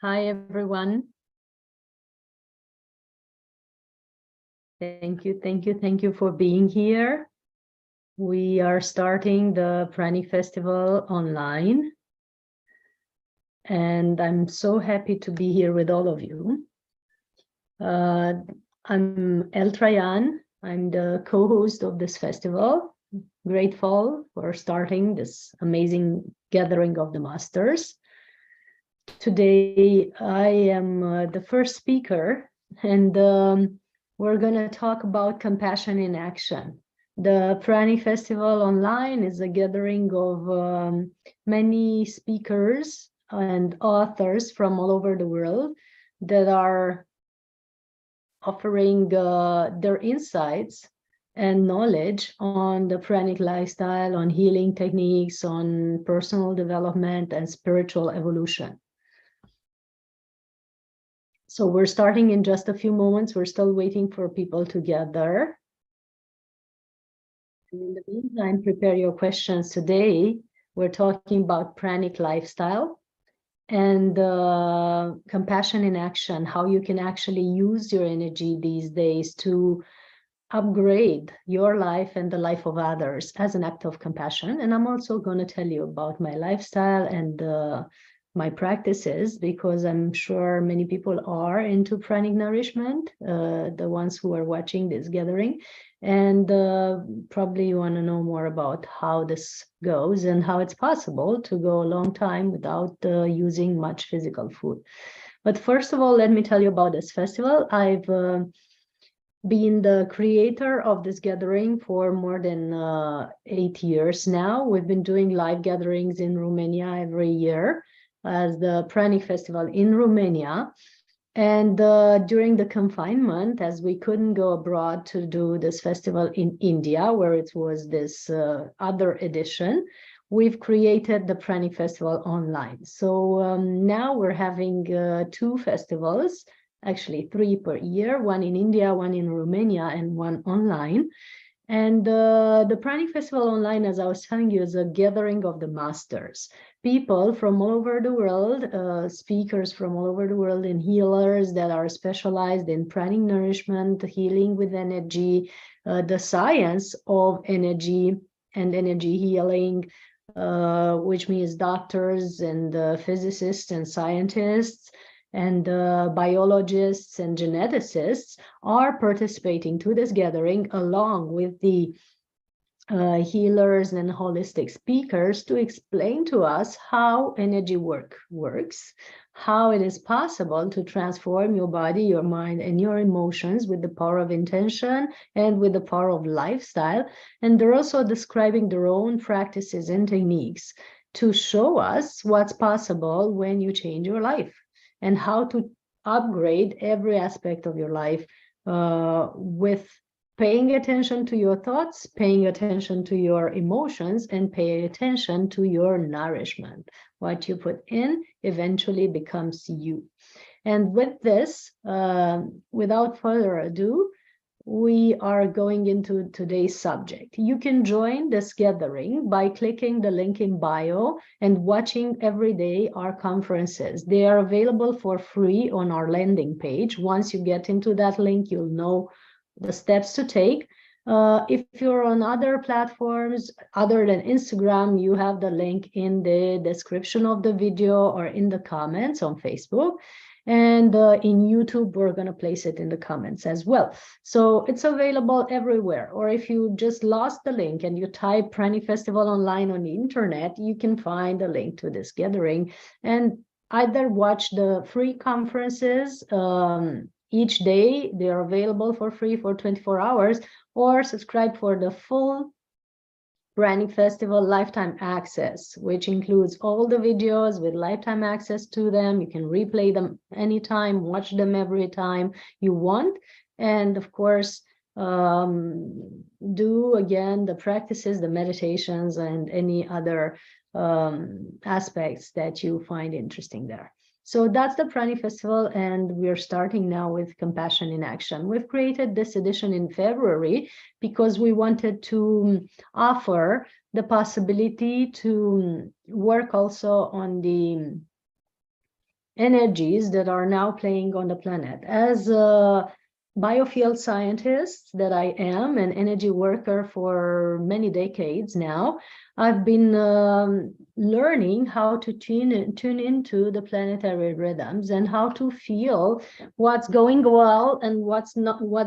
Hi, everyone. Thank you for being here. We are starting the Pranic Festival online, and I'm so happy to be here with all of you. I'm ELTRAYAN. I'm the co-host of this festival. Grateful for starting this amazing gathering of the masters. Today, I am the first speaker, and we're going to talk about compassion in action. The Pranic Festival online is a gathering of many speakers and authors from all over the world that are offering their insights and knowledge on the pranic lifestyle, on healing techniques, on personal development and spiritual evolution. So we're starting in just a few moments. We're still waiting for people to gather. And in the meantime, prepare your questions today. We're talking about pranic lifestyle and compassion in action, how you can actually use your energy these days to upgrade your life and the life of others as an act of compassion. And I'm also going to tell you about my lifestyle and my practices, because I'm sure many people are into pranic nourishment, the ones who are watching this gathering, and probably you want to know more about how this goes and how it's possible to go a long time without using much physical food. But first of all, let me tell you about this festival. I've been the creator of this gathering for more than 8 years now. We've been doing live gatherings in Romania every year as the Pranic Festival in Romania. And during the confinement, as we couldn't go abroad to do this festival in India, where it was this other edition, we've created the Pranic Festival online. So now we're having 2 festivals, actually 3 per year, one in India, one in Romania, and one online. And the Pranic Festival online, as I was telling you, is a gathering of the masters. People from all over the world, speakers from all over the world, and healers that are specialized in pranic nourishment, healing with energy, the science of energy and energy healing, which means doctors and physicists and scientists, and biologists and geneticists are participating to this gathering along with the healers and holistic speakers to explain to us how energy works, how it is possible to transform your body, your mind, and your emotions with the power of intention and with the power of lifestyle. And they're also describing their own practices and techniques to show us what's possible when you change your life, and how to upgrade every aspect of your life with paying attention to your thoughts, paying attention to your emotions, and paying attention to your nourishment. What you put in eventually becomes you. And with this, without further ado, we are going into today's subject. You can join this gathering by clicking the link in bio and watching every day our conferences. They are available for free on our landing page. Once you get into that link, you'll know the steps to take. If you're on other platforms other than Instagram, you have the link in the description of the video or in the comments on Facebook. And in YouTube, we're going to place it in the comments as well. So it's available everywhere. Or if you just lost the link and you type Pranic Festival online on the internet, you can find a link to this gathering and either watch the free conferences each day. They are available for free for 24 hours, or subscribe for the full Pranic Festival lifetime access, which includes all the videos with lifetime access to them. You can replay them anytime, watch them every time you want. And of course, do again the practices, the meditations, and any other aspects that you find interesting there. So that's the Pranic Festival, and we're starting now with Compassion in Action. We've created this edition in February because we wanted to offer the possibility to work also on the energies that are now playing on the planet. As a biofield scientist that I am, an energy worker for many decades now, I've been learning how to tune into the planetary rhythms and how to feel what's going well and what's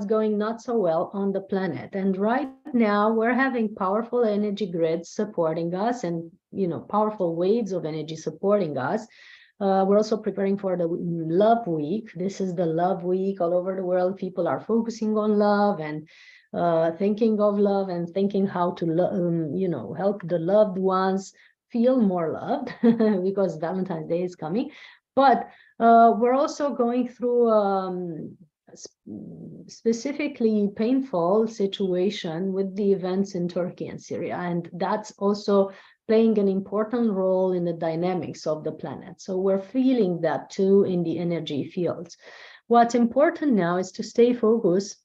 going not so well on the planet. And right now we're having powerful energy grids supporting us, and powerful waves of energy supporting us. We're also preparing for the Love Week. This is the Love Week. All over the world, people are focusing on love and thinking of love and thinking how to, help the loved ones feel more loved because Valentine's Day is coming. But we're also going through specifically painful situation with the events in Turkey and Syria, and that's also playing an important role in the dynamics of the planet. So we're feeling that too in the energy fields. What's important now is to stay focused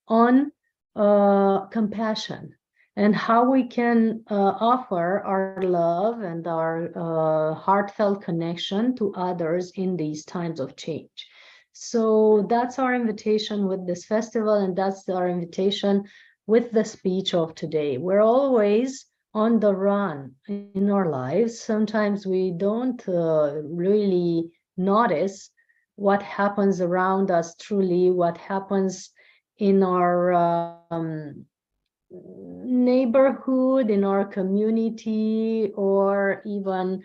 on compassion and how we can offer our love and our heartfelt connection to others in these times of change. So that's our invitation with this festival, and that's our invitation with the speech of today. We're always on the run in our lives. Sometimes we don't really notice what happens around us truly, what happens in our neighborhood, in our community, or even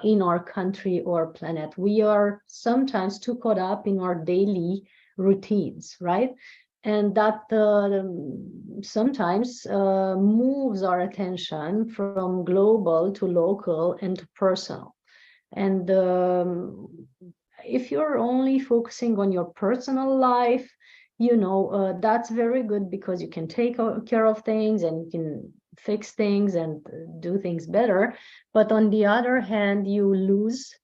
in our country or planet. We are sometimes too caught up in our daily routines, right? And that sometimes moves our attention from global to local and to personal. And if you're only focusing on your personal life, that's very good because you can take care of things and you can fix things and do things better. But on the other hand, you lose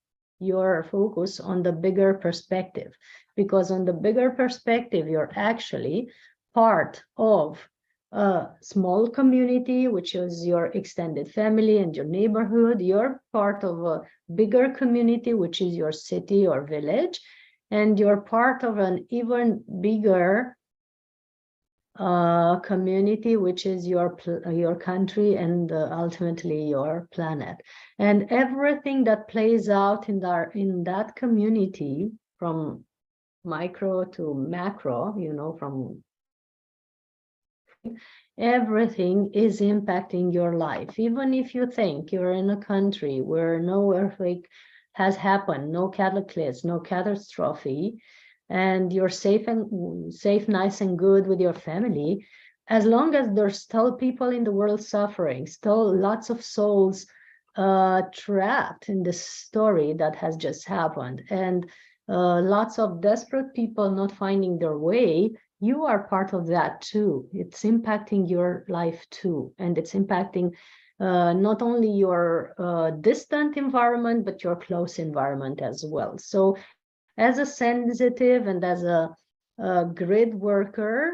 your focus on the bigger perspective, because on the bigger perspective, you're actually part of a small community, which is your extended family and your neighborhood. You're part of a bigger community, which is your city or village, and you're part of an even bigger community, which is your country and ultimately your planet. And everything that plays out in that community, from micro to macro, from everything is impacting your life. Even if you think you're in a country where no earthquake has happened, no cataclysm, no catastrophe, and you're safe, nice and good with your family, as long as there's still people in the world suffering, still lots of souls trapped in this story that has just happened, and lots of desperate people not finding their way, you are part of that too. It's impacting your life too, and it's impacting not only your distant environment, but your close environment as well. So as a sensitive and as a grid worker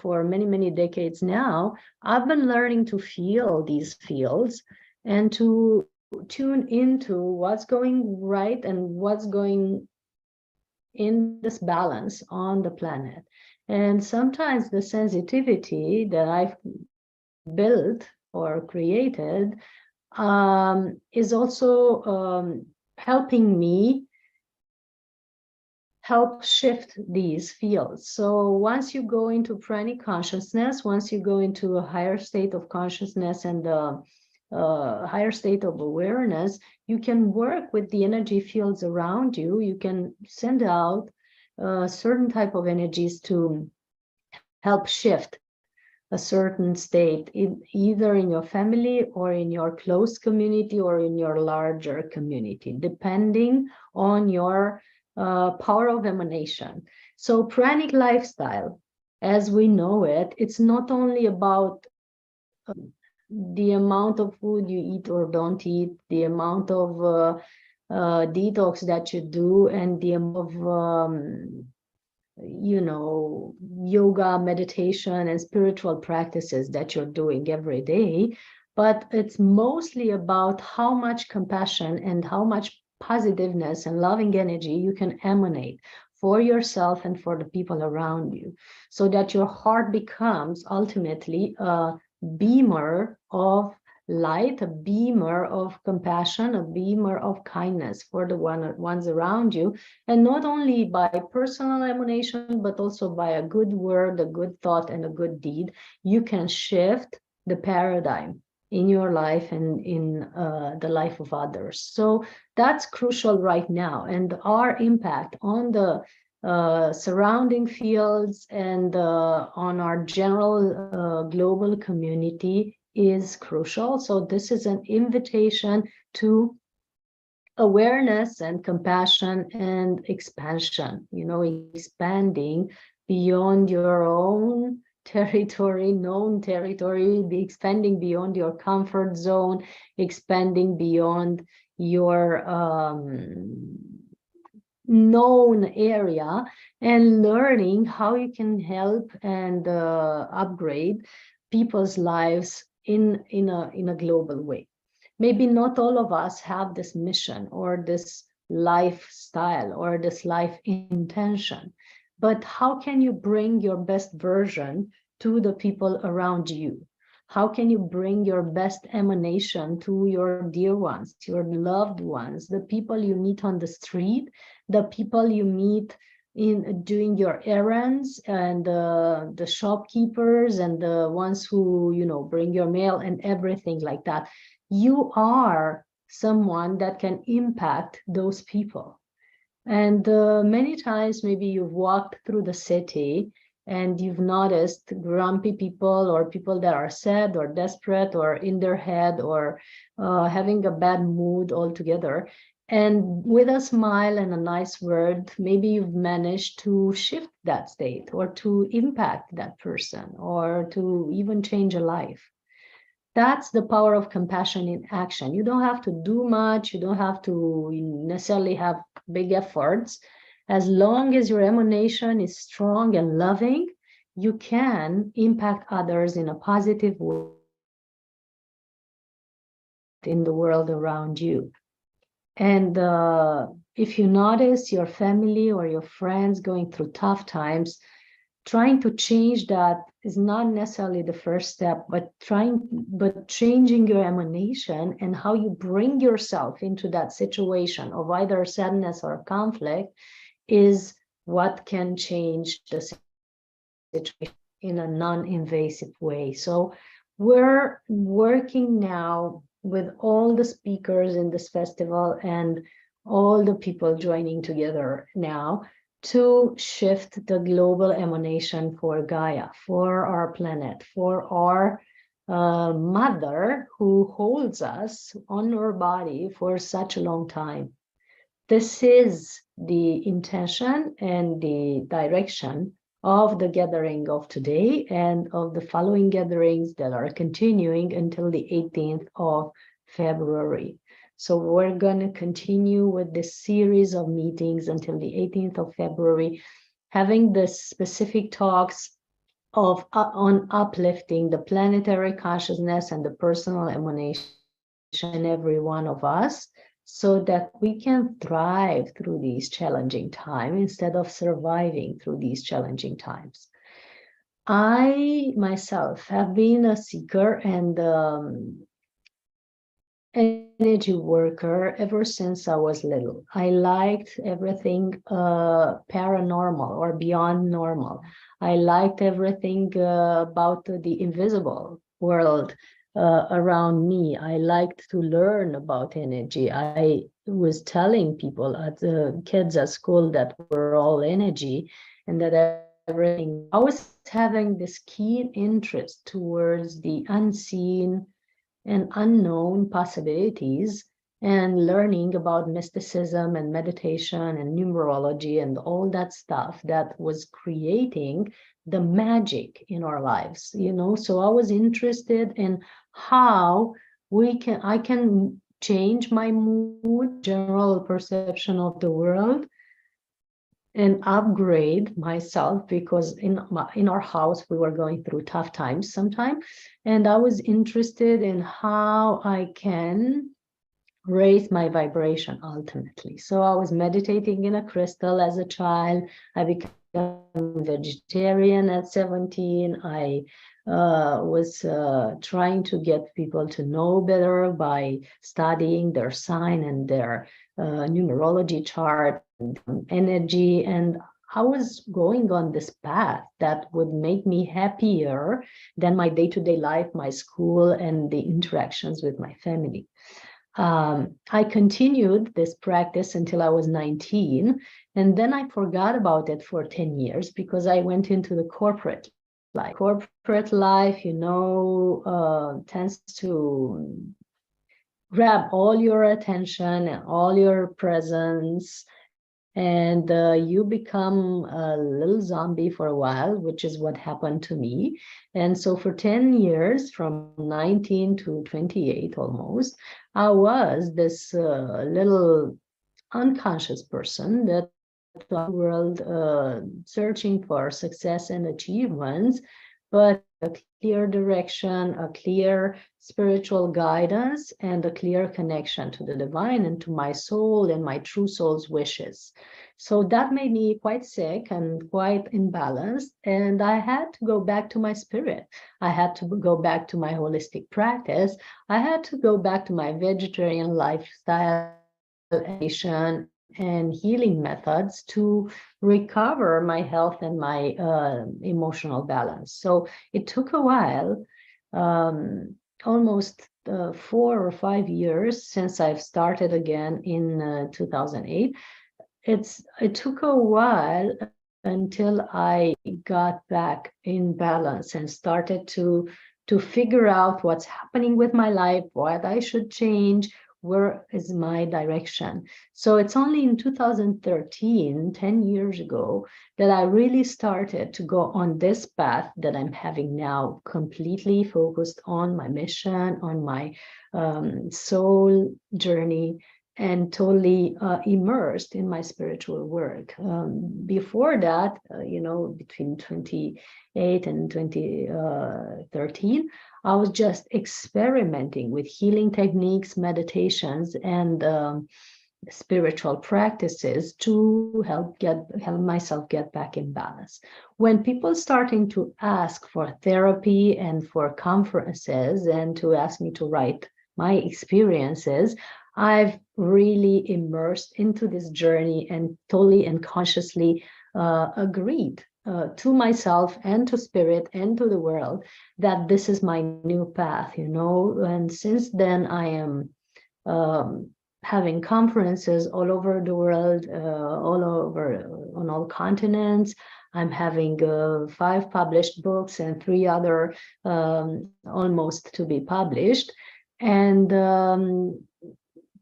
for many, many decades now, I've been learning to feel these fields and to tune into what's going right and what's going in this balance on the planet. And sometimes the sensitivity that I've built or created is also helping me help shift these fields. So once you go into pranic consciousness, once you go into a higher state of consciousness and higher state of awareness, you can work with the energy fields around you. You can send out certain type of energies to help shift a certain state, either in your family or in your close community or in your larger community, depending on your power of emanation. So pranic lifestyle, as we know it, it's not only about the amount of food you eat or don't eat, the amount of detox that you do, and the amount of yoga, meditation, and spiritual practices that you're doing every day, but it's mostly about how much compassion and how much positiveness and loving energy you can emanate for yourself and for the people around you, so that your heart becomes ultimately a beamer of light, a beamer of compassion, a beamer of kindness for the ones around you. And not only by personal emanation, but also by a good word, a good thought, and a good deed, you can shift the paradigm in your life and in the life of others. So that's crucial right now. And our impact on the surrounding fields and on our general global community is crucial. So this is an invitation to awareness and compassion and expansion, expanding beyond your own territory, known territory, expanding beyond your comfort zone, expanding beyond your known area, and learning how you can help and upgrade people's lives in a global way. Maybe not all of us have this mission or this lifestyle or this life intention, but how can you bring your best version to the people around you? How can you bring your best emanation to your dear ones, your loved ones, the people you meet on the street, the people you meet in doing your errands, and the shopkeepers and the ones who, bring your mail and everything like that? You are someone that can impact those people. And many times, maybe you've walked through the city and you've noticed grumpy people or people that are sad or desperate or in their head or having a bad mood altogether. And with a smile and a nice word, maybe you've managed to shift that state or to impact that person or to even change a life. That's the power of compassion in action. You don't have to do much. You don't have to necessarily have big efforts. As long as your emanation is strong and loving, you can impact others in a positive way in the world around you. And if you notice your family or your friends going through tough times, trying to change that is not necessarily the first step, but changing your emanation and how you bring yourself into that situation of either sadness or conflict is what can change the situation in a non-invasive way. So we're working now with all the speakers in this festival and all the people joining together now to shift the global emanation for Gaia, for our planet, for our mother who holds us on her body for such a long time. This is the intention and the direction of the gathering of today and of the following gatherings that are continuing until the 18th of February. So we're going to continue with this series of meetings until the 18th of February, having the specific talks on uplifting the planetary consciousness and the personal emanation in every one of us, so that we can thrive through these challenging times instead of surviving through these challenging times. I myself have been a seeker and energy worker ever since I was little. I liked everything paranormal or beyond normal. I liked everything about the invisible world around me. I liked to learn about energy. I was telling people at the kids at school that we're all energy and that everything. I was having this keen interest towards the unseen and unknown possibilities and learning about mysticism and meditation and numerology and all that stuff that was creating the magic in our lives, So I was interested in how I can change my mood, general perception of the world, and upgrade myself, because in our house we were going through tough times sometimes, and I was interested in how I can raise my vibration ultimately. So I was meditating in a crystal as a child. I became vegetarian at 17. I was trying to get people to know better by studying their sign and their numerology chart and energy. And I was going on this path that would make me happier than my day-to-day life, my school, and the interactions with my family. I continued this practice until I was 19, and then I forgot about it for 10 years because I went into the corporate life. Corporate life, tends to grab all your attention and all your presence, and you become a little zombie for a while, which is what happened to me. And so for 10 years, from 19 to 28 almost, I was this little unconscious person that the world searching for success and achievements, but a clear direction, a clear spiritual guidance, and a clear connection to the divine and to my soul and my true soul's wishes. So that made me quite sick and quite imbalanced. And I had to go back to my spirit. I had to go back to my holistic practice. I had to go back to my vegetarian lifestyle and healing methods to recover my health and my emotional balance. So it took a while, almost 4 or 5 years since I've started again in 2008. It took a while until I got back in balance and started to figure out what's happening with my life, what I should change, where is my direction. So it's only in 2013, 10 years ago, that I really started to go on this path that I'm having now, completely focused on my mission, on my soul journey, and totally immersed in my spiritual work. Before that, between 28 and 2013, I was just experimenting with healing techniques, meditations, and spiritual practices to help myself get back in balance. When people starting to ask for therapy and for conferences and to ask me to write my experiences, I've really immersed into this journey and totally and consciously agreed to myself and to spirit and to the world that this is my new path, and since then I am having conferences all over the world, on all continents. I'm having 5 published books and 3 other almost to be published, and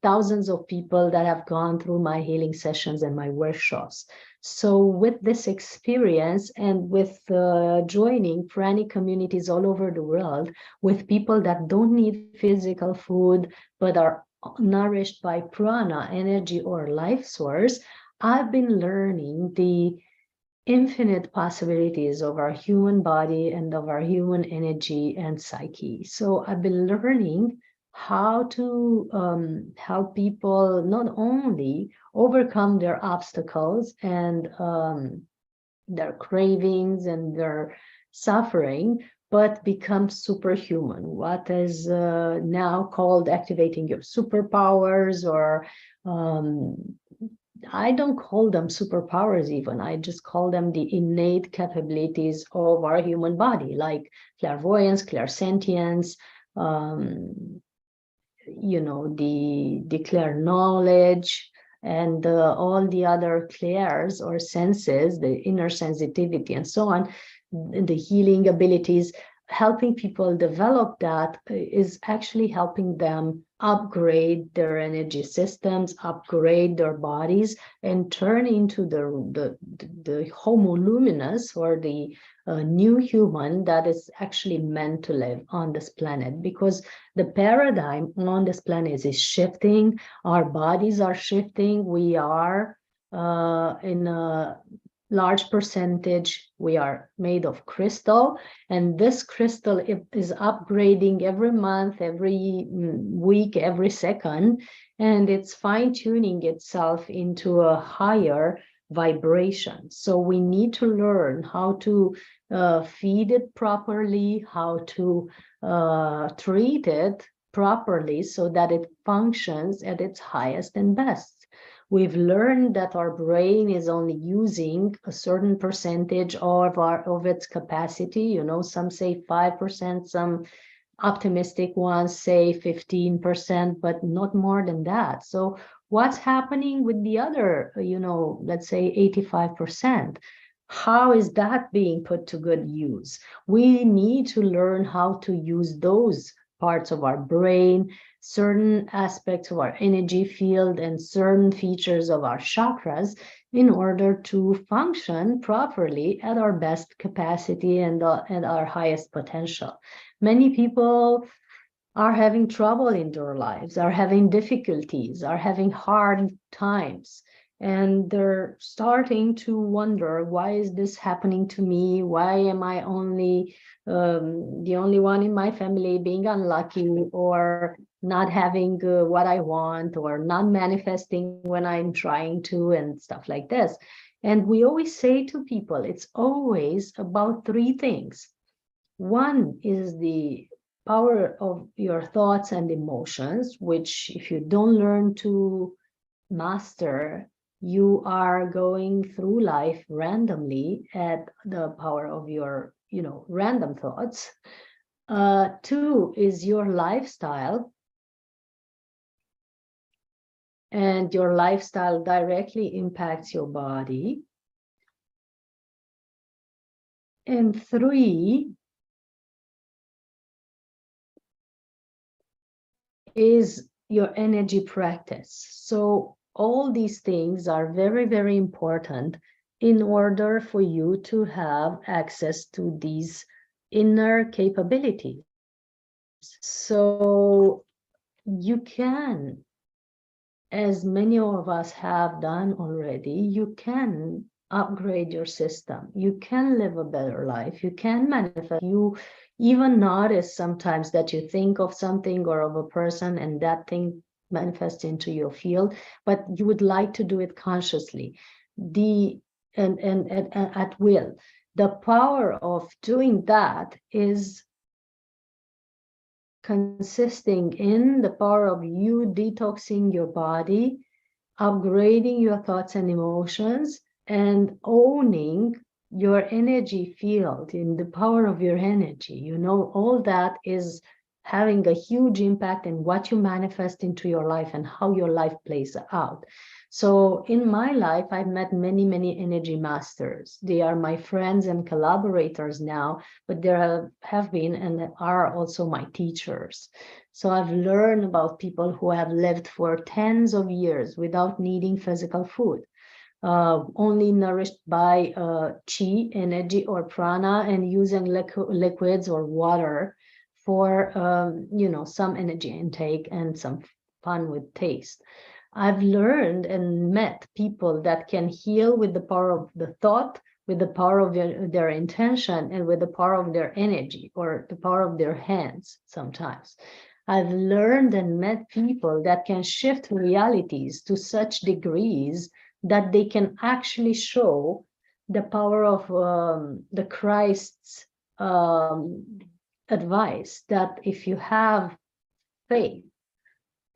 thousands of people that have gone through my healing sessions and my workshops. So with this experience and with joining Pranic communities all over the world with people that don't need physical food, but are nourished by prana, energy or life source, I've been learning the infinite possibilities of our human body and of our human energy and psyche. So I've been learning how to help people not only overcome their obstacles and their cravings and their suffering, but become superhuman, what is now called activating your superpowers, or I don't call them superpowers even, I just call them the innate capabilities of our human body, like clairvoyance, clairsentience, the clear knowledge, and all the other clairs or senses, the inner sensitivity and so on, the healing abilities. Helping people develop that is actually helping them upgrade their energy systems, upgrade their bodies, and turn into the homo luminous, or the new human that is actually meant to live on this planet. Because the paradigm on this planet is shifting, our bodies are shifting, we are in a large percentage, we are made of crystal, and this crystal is upgrading every month, every week, every second. and it's fine-tuning itself into a higher vibration. So we need to learn how to feed it properly, how to treat it properly so that it functions at its highest and best. We've learned that our brain is only using a certain percentage of its capacity. You know, some say 5%, some optimistic ones say 15%, but not more than that. So what's happening with the other, you know, let's say 85%? How is that being put to good use? We need to learn how to use those parts of our brain, certain aspects of our energy field, and certain features of our chakras in order to function properly at our best capacity and our highest potential. Many people are having trouble in their lives, are having difficulties, are having hard times, and they're starting to wonder, why is this happening to me? Why am I only the only one in my family being unlucky, or not having what I want, or not manifesting when I'm trying to, and stuff like this. And we always say to people, it's always about three things. One is the power of your thoughts and emotions, which if you don't learn to master, you are going through life randomly at the power of your, you know, random thoughts. Two is your lifestyle, and your lifestyle directly impacts your body. And three is your energy practice. So all these things are very, very important in order for you to have access to these inner capabilities. So you can, as many of us have done already, you can upgrade your system. You can live a better life. You can manifest. You even notice sometimes that you think of something or of a person and that thing manifests into your field, but you would like to do it consciously, and at will. The power of doing that is consisting in the power of you detoxing your body, upgrading your thoughts and emotions, and owning your energy field, in the power of your energy. You know, all that is having a huge impact in what you manifest into your life and how your life plays out. So in my life, I've met many, many energy masters. They are my friends and collaborators now, but there have been and are also my teachers. So I've learned about people who have lived for tens of years without needing physical food, only nourished by chi, energy, or prana, and using liquids or water for, you know, some energy intake and some fun with taste. I've learned and met people that can heal with the power of the thought, with the power of their intention, and with the power of their energy, or the power of their hands sometimes. I've learned and met people that can shift realities to such degrees that they can actually show the power of the Christ's advice, that if you have faith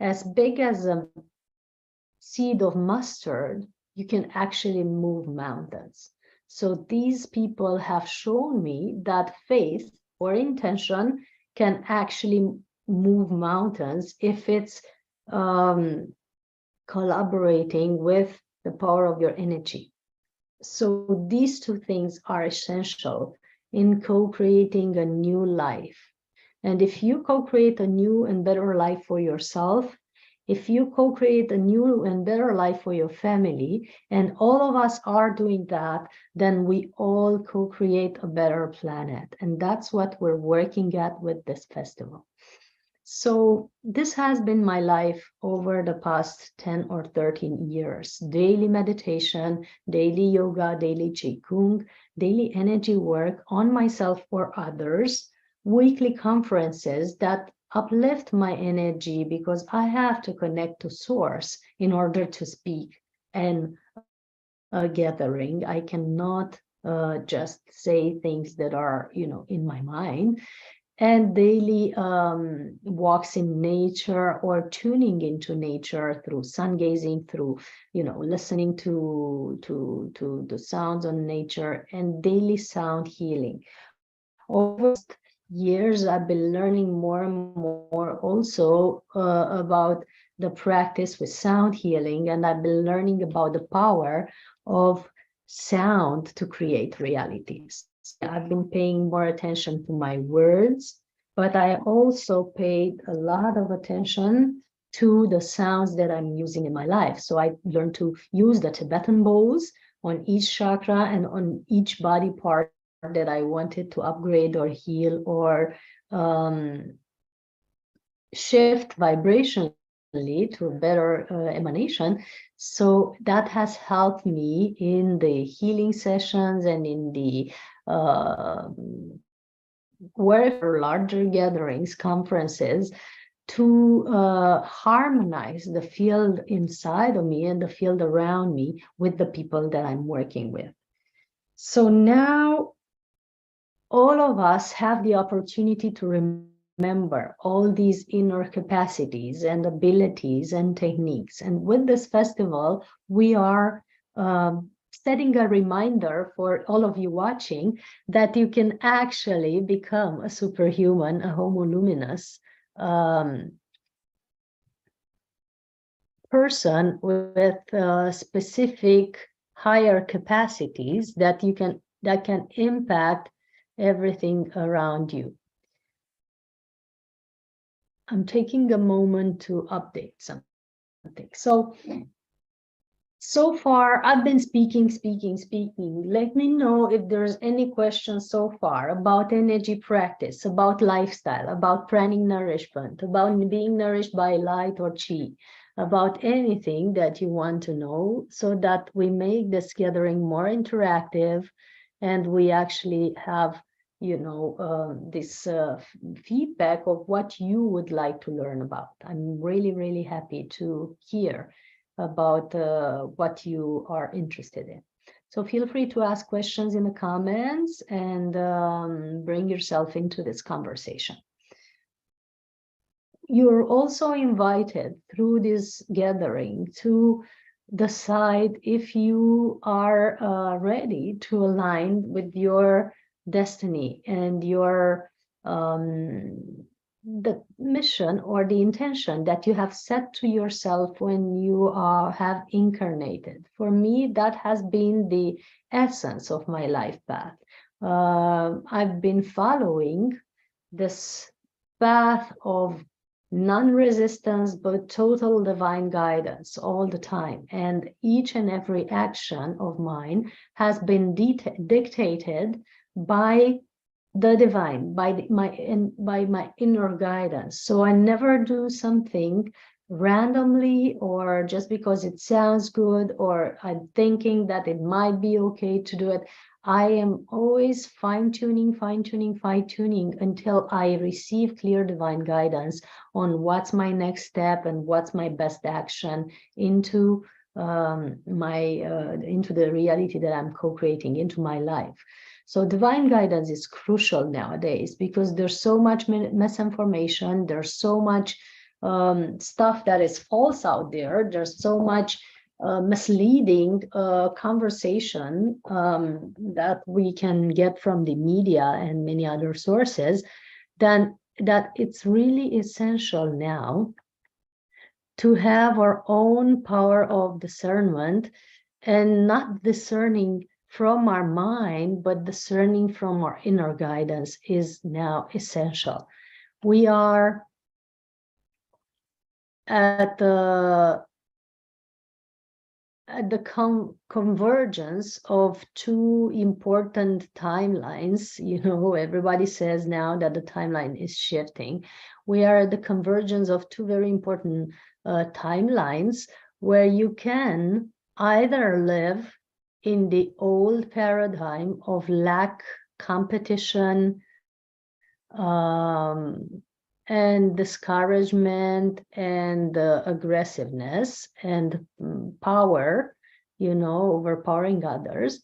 as big as a seed of mustard, you can actually move mountains. So these people have shown me that faith or intention can actually move mountains if it's collaborating with the power of your energy. So these two things are essential in co-creating a new life. And if you co-create a new and better life for yourself, if you co-create a new and better life for your family, and all of us are doing that, then we all co-create a better planet. And that's what we're working at with this festival. So this has been my life over the past 10 or 13 years. Daily meditation, daily yoga, daily qigong, daily energy work on myself or others, weekly conferences that uplift my energy, because I have to connect to source in order to speak and a gathering. I cannot just say things that are, in my mind. And daily walks in nature, or tuning into nature through sun gazing, through listening to the sounds on nature, and daily sound healing. Over years, I've been learning more and more also about the practice with sound healing, and I've been learning about the power of sound to create realities. I've been paying more attention to my words, but I also paid a lot of attention to the sounds that I'm using in my life. So I learned to use the Tibetan bowls on each chakra and on each body part that I wanted to upgrade or heal or shift vibrationally to a better emanation. So that has helped me in the healing sessions and in the wherever larger gatherings, conferences, to harmonize the field inside of me and the field around me with the people that I'm working with. So now all of us have the opportunity to remember all these inner capacities and abilities and techniques. And with this festival, we are setting a reminder for all of you watching that you can actually become a superhuman, a homo luminous person with specific higher capacities that can impact everything around you. I'm taking a moment to update something. So far, I've been speaking. Let me know if there's any questions so far about energy practice, about lifestyle, about pranic nourishment, about being nourished by light or chi, about anything that you want to know, so that we make this gathering more interactive and we actually have this feedback of what you would like to learn about. I'm really, really happy to hear about what you are interested in. So feel free to ask questions in the comments and bring yourself into this conversation. You're also invited through this gathering to decide if you are ready to align with your destiny and your the mission or the intention that you have set to yourself when you have incarnated. For me, that has been the essence of my life path. I've been following this path of non-resistance, but total divine guidance all the time. And each and every action of mine has been dictated by the divine, by my inner guidance. So I never do something randomly or just because it sounds good or I'm thinking that it might be okay to do it. I am always fine-tuning until I receive clear divine guidance on what's my next step and what's my best action into into the reality that I'm co-creating, into my life. So divine guidance is crucial nowadays because there's so much misinformation, there's so much stuff that is false out there, there's so much misleading conversation that we can get from the media and many other sources, then that it's really essential now to have our own power of discernment and not discerning from our mind, but discerning from our inner guidance is now essential. We are at the convergence of two important timelines. Everybody says now that the timeline is shifting. We are at the convergence of two very important timelines where you can either live in the old paradigm of lack, competition, and discouragement and aggressiveness and power, overpowering others.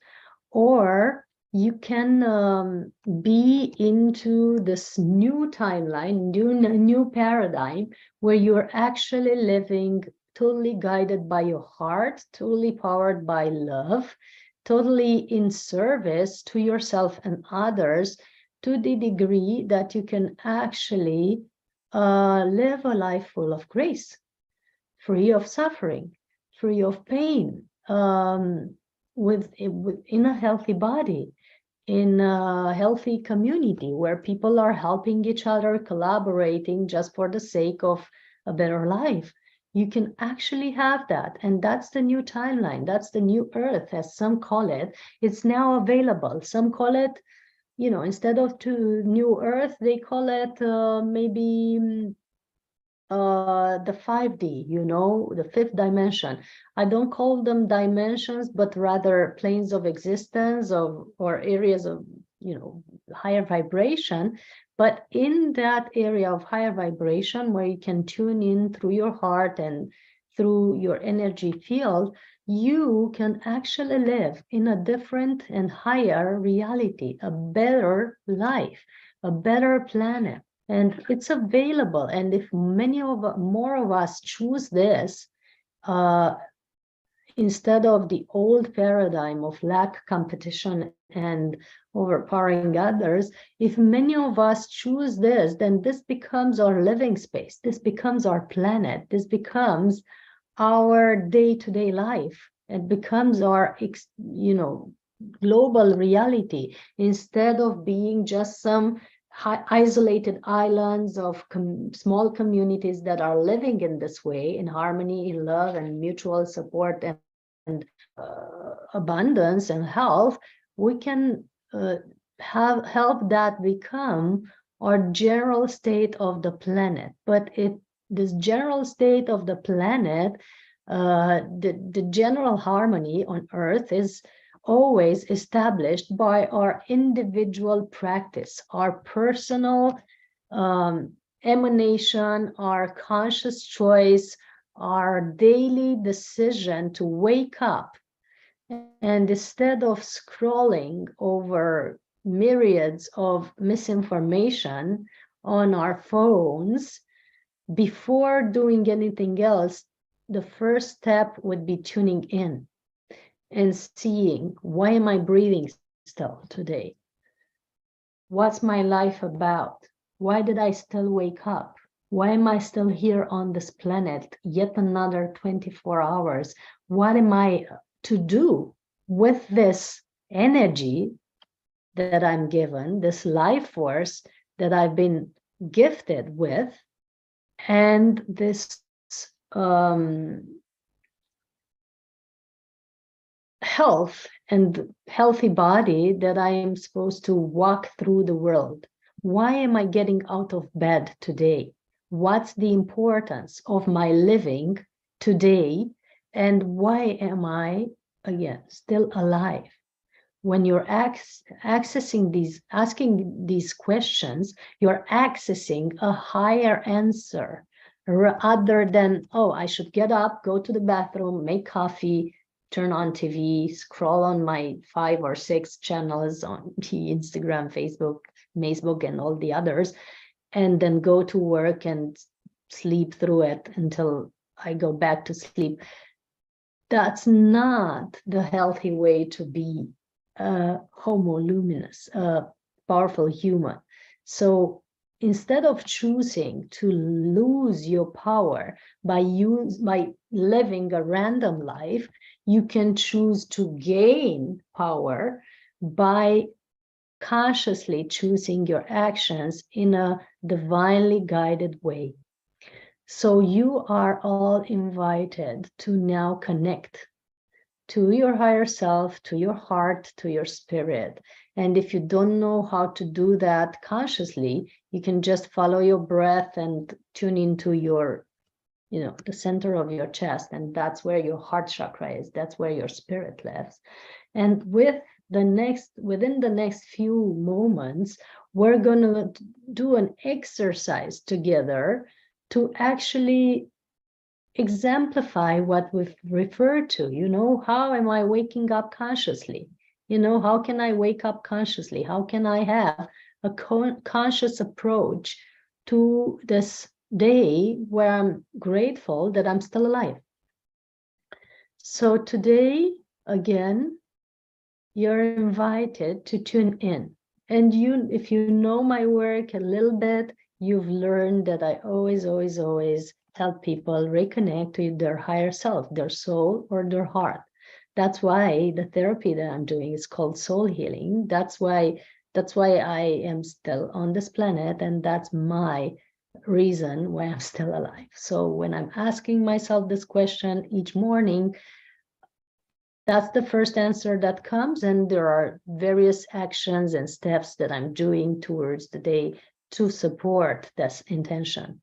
Or you can be into this new timeline, new paradigm, where you're actually living totally guided by your heart, totally powered by love, totally in service to yourself and others, to the degree that you can actually live a life full of grace, free of suffering, free of pain, in a healthy body, in a healthy community where people are helping each other, collaborating just for the sake of a better life. You can actually have that. And that's the new timeline. That's the new earth, as some call it. It's now available. Some call it, instead of to new earth, they call it maybe the 5D, the fifth dimension. I don't call them dimensions, but rather planes of existence or areas of, higher vibration. But in that area of higher vibration, where you can tune in through your heart and through your energy field, you can actually live in a different and higher reality, a better life, a better planet. And it's available. And if more of us choose this, instead of the old paradigm of lack, competition, and overpowering others, if many of us choose this, then this becomes our living space. This becomes our planet. This becomes our day-to-day life. It becomes our, global reality, instead of being just some isolated islands of small communities that are living in this way, in harmony, in love, and mutual support, and abundance and health. We can help that become our general state of the planet. But this general state of the planet, the general harmony on Earth is always established by our individual practice, our personal emanation, our conscious choice, our daily decision to wake up. And instead of scrolling over myriads of misinformation on our phones, before doing anything else, the first step would be tuning in and seeing, why am I breathing still today? What's my life about? Why did I still wake up? Why am I still here on this planet yet another 24 hours? What am I to do with this energy that I'm given, this life force that I've been gifted with, and this health and healthy body that I am supposed to walk through the world? Why am I getting out of bed today? What's the importance of my living today? And why am I, again, still alive? When you're asking these questions, you're accessing a higher answer, rather than, oh, I should get up, go to the bathroom, make coffee, turn on TV, scroll on my 5 or 6 channels on Instagram, Facebook, and all the others, and then go to work and sleep through it until I go back to sleep. That's not the healthy way to be a homo luminous, a powerful human. So instead of choosing to lose your power by living a random life, you can choose to gain power by consciously choosing your actions in a divinely guided way. So you are all invited to now connect to your higher self, to your heart, to your spirit. And if you don't know how to do that consciously, you can just follow your breath and tune into your, the center of your chest. And that's where your heart chakra is. That's where your spirit lives. And with within the next few moments, we're going to do an exercise together to actually exemplify what we've referred to. How am I waking up consciously? How can I wake up consciously? How can I have a conscious approach to this day where I'm grateful that I'm still alive? So today, again, you're invited to tune in. And if you know my work a little bit, you've learned that I always help people reconnect to their higher self, their soul or their heart. That's why the therapy that I'm doing is called soul healing. That's why I am still on this planet, and that's my reason why I'm still alive. So when I'm asking myself this question each morning, that's the first answer that comes, and there are various actions and steps that I'm doing towards the day to support this intention.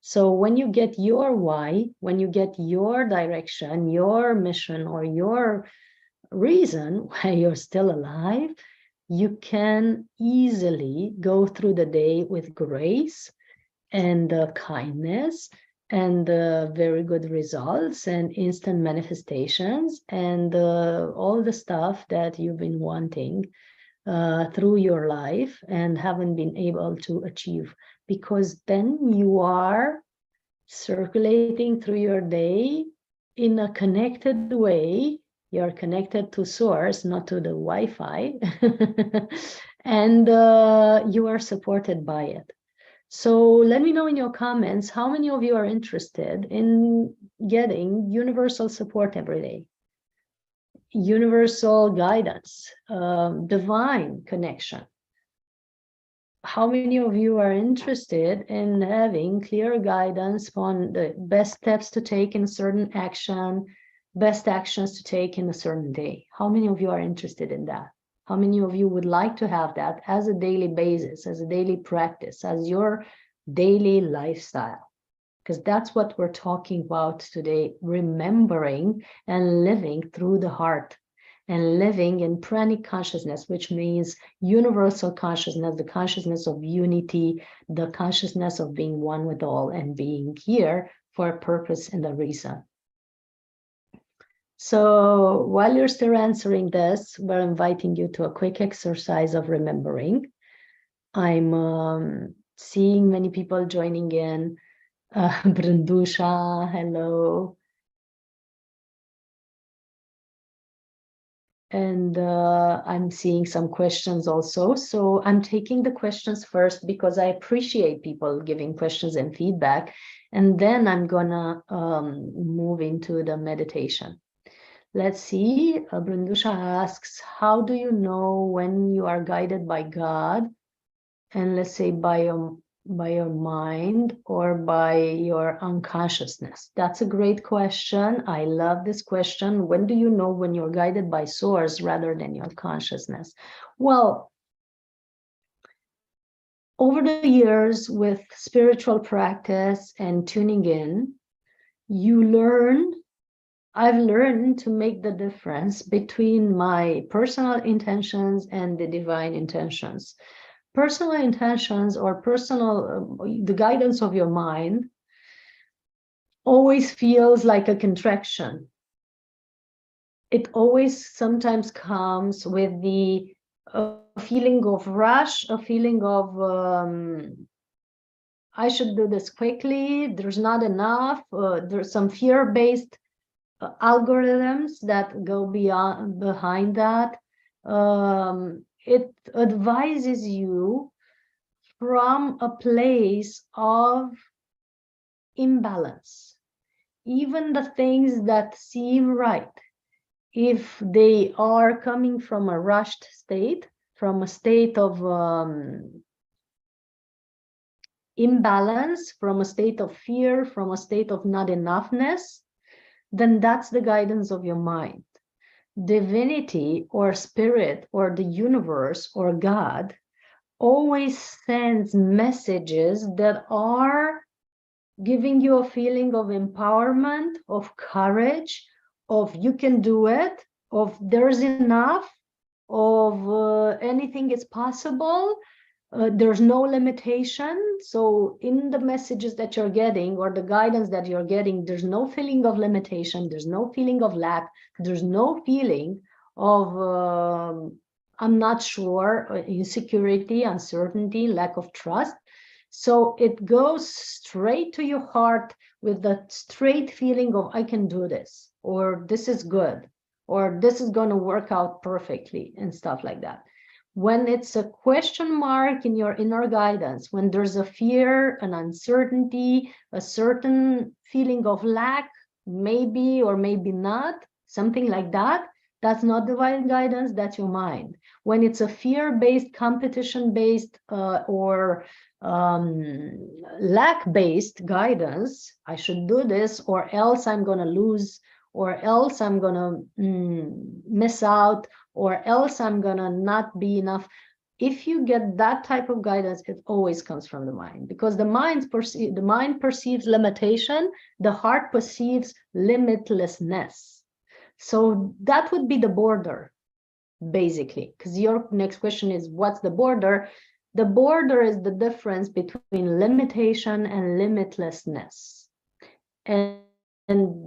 So when you get your why, when you get your direction, your mission, or your reason why you're still alive, you can easily go through the day with grace and kindness and very good results and instant manifestations and all the stuff that you've been wanting through your life and haven't been able to achieve, because then you are circulating through your day in a connected way. You're connected to source, not to the Wi-Fi, and you are supported by it. So let me know in your comments how many of you are interested in getting universal support every day, universal guidance, divine connection. How many of you are interested in having clear guidance on the best steps to take in a certain action, best actions to take in a certain day? How many of you are interested in that? How many of you would like to have that as a daily basis, as a daily practice, as your daily lifestyle? Because that's what we're talking about today, remembering and living through the heart and living in pranic consciousness, which means universal consciousness, the consciousness of unity, the consciousness of being one with all and being here for a purpose and a reason. So while you're still answering this, we're inviting you to a quick exercise of remembering. I'm seeing many people joining in. Brandusha, hello. And I'm seeing some questions also. So I'm taking the questions first because I appreciate people giving questions and feedback. And then I'm gonna move into the meditation. Let's see, Brandusha asks, how do you know when you are guided by God? And let's say by your mind or by your unconsciousness? That's a great question. I love this question. When do you know when you're guided by source rather than your consciousness? Well, over the years with spiritual practice and tuning in, I've learned to make the difference between my personal intentions and the divine intentions. Personal intentions or the guidance of your mind always feels like a contraction. It always sometimes comes with the feeling of rush, a feeling of I should do this quickly, there's not enough, there's some fear-based algorithms that go behind that. It advises you from a place of imbalance. Even the things that seem right, if they are coming from a rushed state, from a state of imbalance, from a state of fear, from a state of not enoughness, then that's the guidance of your mind. Divinity or spirit or the universe or God always sends messages that are giving you a feeling of empowerment, of courage, of you can do it, of there's enough, of anything is possible. There's no limitation. So in the messages that you're getting or the guidance that you're getting, there's no feeling of limitation. There's no feeling of lack. There's no feeling of I'm not sure, insecurity, uncertainty, lack of trust. So it goes straight to your heart with the straight feeling of I can do this, or this is good, or this is going to work out perfectly and stuff like that. When it's a question mark in your inner guidance, when there's a fear, an uncertainty, a certain feeling of lack, maybe or maybe not, something like that, that's not divine guidance, that's your mind. When it's a fear-based, competition-based, or lack-based guidance, I should do this or else I'm going to lose, or else I'm going to miss out, or else I'm going to not be enough. If you get that type of guidance, it always comes from the mind, because the mind perceives limitation, the heart perceives limitlessness. So that would be the border, basically, because your next question is, what's the border? The border is the difference between limitation and limitlessness. And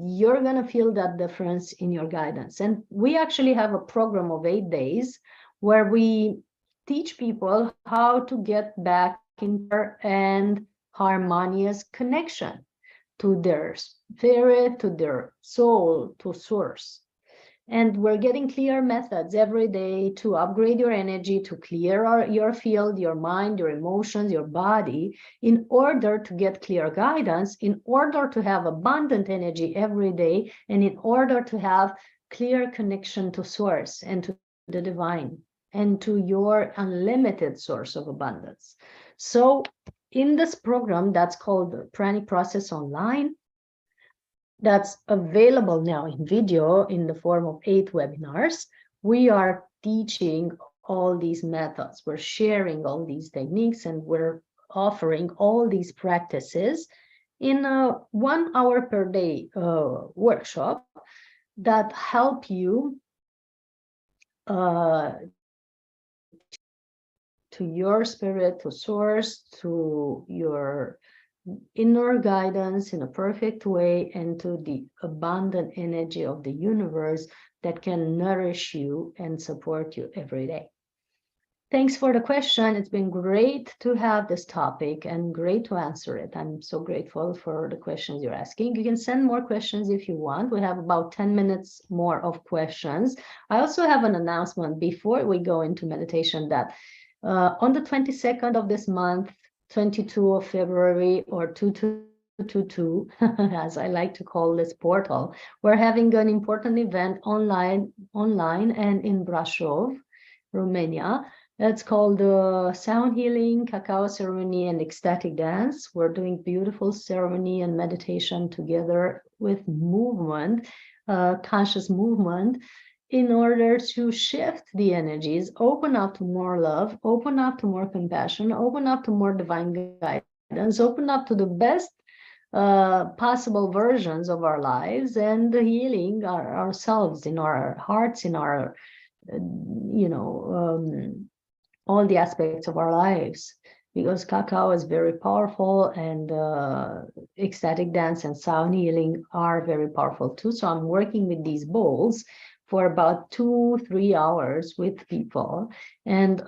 you're going to feel that difference in your guidance. And we actually have a program of 8 days where we teach people how to get back into and harmonious connection to their spirit, to their soul, to source. And we're getting clear methods every day to upgrade your energy, to clear your field, your mind, your emotions, your body, in order to get clear guidance, in order to have abundant energy every day, and in order to have clear connection to source and to the divine and to your unlimited source of abundance. So in this program that's called the Pranic Process Online, that's available now in video in the form of 8 webinars. We are teaching all these methods. We're sharing all these techniques, and we're offering all these practices in a 1 hour per day workshop that help you to your spirit, to source, to your inner guidance in a perfect way, and to the abundant energy of the universe that can nourish you and support you every day. Thanks for the question. It's been great to have this topic and great to answer it. I'm so grateful for the questions you're asking. You can send more questions if you want. We have about 10 minutes more of questions. I also have an announcement before we go into meditation that on the 22nd of this month, 22 of February, or 2222, as I like to call this portal, we're having an important event online and in Brașov, Romania. It's called Sound Healing, Cacao Ceremony, and Ecstatic Dance. We're doing beautiful ceremony and meditation together with movement, conscious movement, in order to shift the energies, open up to more love, open up to more compassion, open up to more divine guidance, open up to the best possible versions of our lives, and healing ourselves, in our hearts, in our, all the aspects of our lives. Because cacao is very powerful, and ecstatic dance and sound healing are very powerful too. So I'm working with these bowls for about 2-3 hours with people, and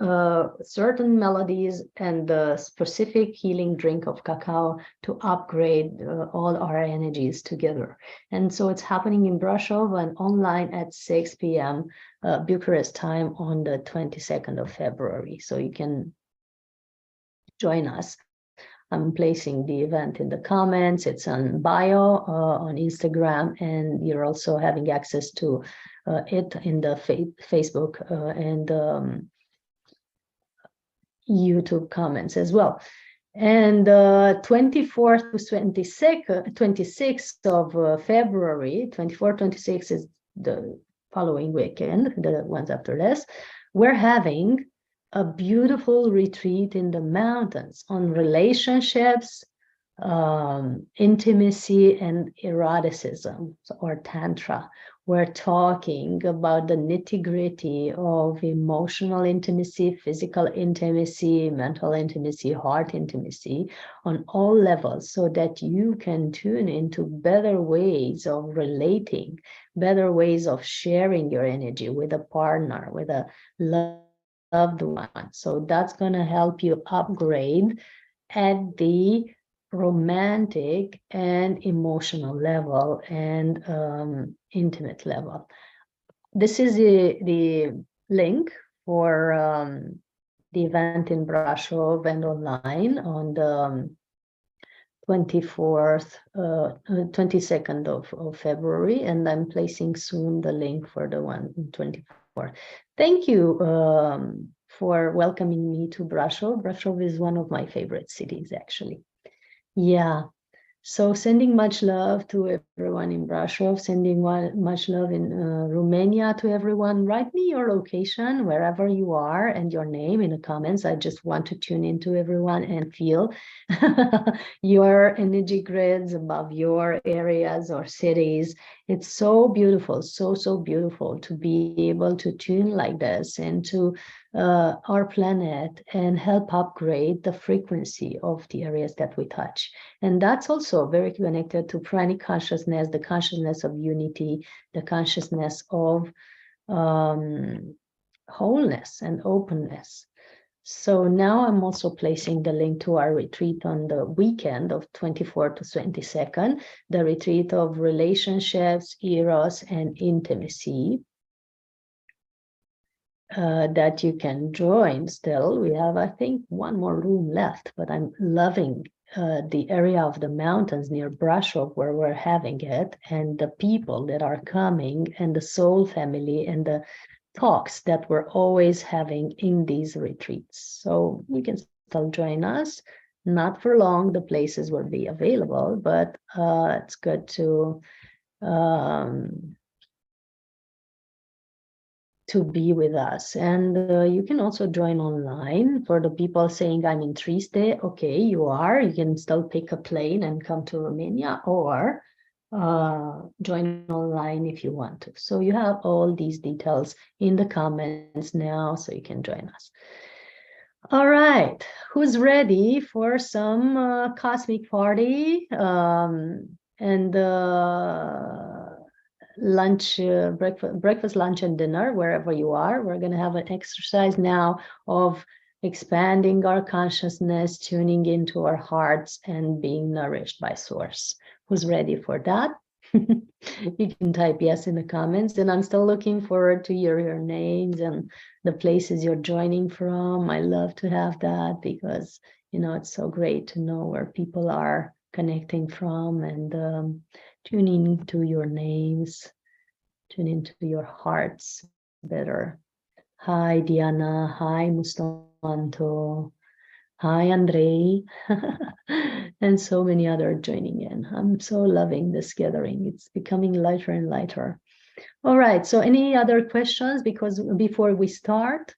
certain melodies and the specific healing drink of cacao to upgrade all our energies together. And so it's happening in Brașov and online at 6 p.m. Bucharest time on the 22nd of February. So you can join us. I'm placing the event in the comments. It's on bio on Instagram, and you're also having access to it in the Facebook and YouTube comments as well. And 24th to 26th of February, 24-26 is the following weekend, the ones after this, we're having a beautiful retreat in the mountains on relationships, intimacy, and eroticism, or tantra. we're talking about the nitty-gritty of emotional intimacy, physical intimacy, mental intimacy, heart intimacy on all levels, so that you can tune into better ways of relating, better ways of sharing your energy with a partner, with a loved one. So that's going to help you upgrade at the romantic and emotional level and intimate level. This is the link for the event in Brasov and online on the 24th, 22nd of February, and I'm placing soon the link for the one in 24th. Thank you for welcoming me to Brasov. Brasov is one of my favorite cities, actually. Yeah. So sending much love to everyone in Brasov, sending much love in Romania to everyone. Write me your location, wherever you are, and your name in the comments. I just want to tune into everyone and feel your energy grids above your areas or cities. It's so beautiful, so beautiful to be able to tune like this into our planet and help upgrade the frequency of the areas that we touch. And that's also very connected to pranic consciousness, the consciousness of unity, the consciousness of wholeness and openness. So now I'm also placing the link to our retreat on the weekend of 24th to 22nd, the retreat of relationships, eros, and intimacy. That you can join still. We have, I think, one more room left, but I'm loving the area of the mountains near Brasov where we're having it, and the people that are coming, and the soul family, and the talks that we're always having in these retreats. So you can still join us. Not for long, the places will be available, but it's good to be with us. And you can also join online. For the people saying I'm in Trieste, okay, you are. You can still pick a plane and come to Romania, or join online if you want to. So you have all these details in the comments now, so you can join us. All right, who's ready for some cosmic party and lunch, breakfast, lunch, and dinner, wherever you are? We're going to have an exercise now of expanding our consciousness, tuning into our hearts, and being nourished by Source. Who's ready for that? You can type yes in the comments, and I'm still looking forward to your names and the places you're joining from. I love to have that because, you know, it's so great to know where people are connecting from, and tuning to your names, tune into your hearts better. Hi, Diana. Hi, Mustamanto. Hi, Andrei. And so many others joining in. I'm so loving this gathering. It's becoming lighter and lighter. All right. So any other questions? Because before we start,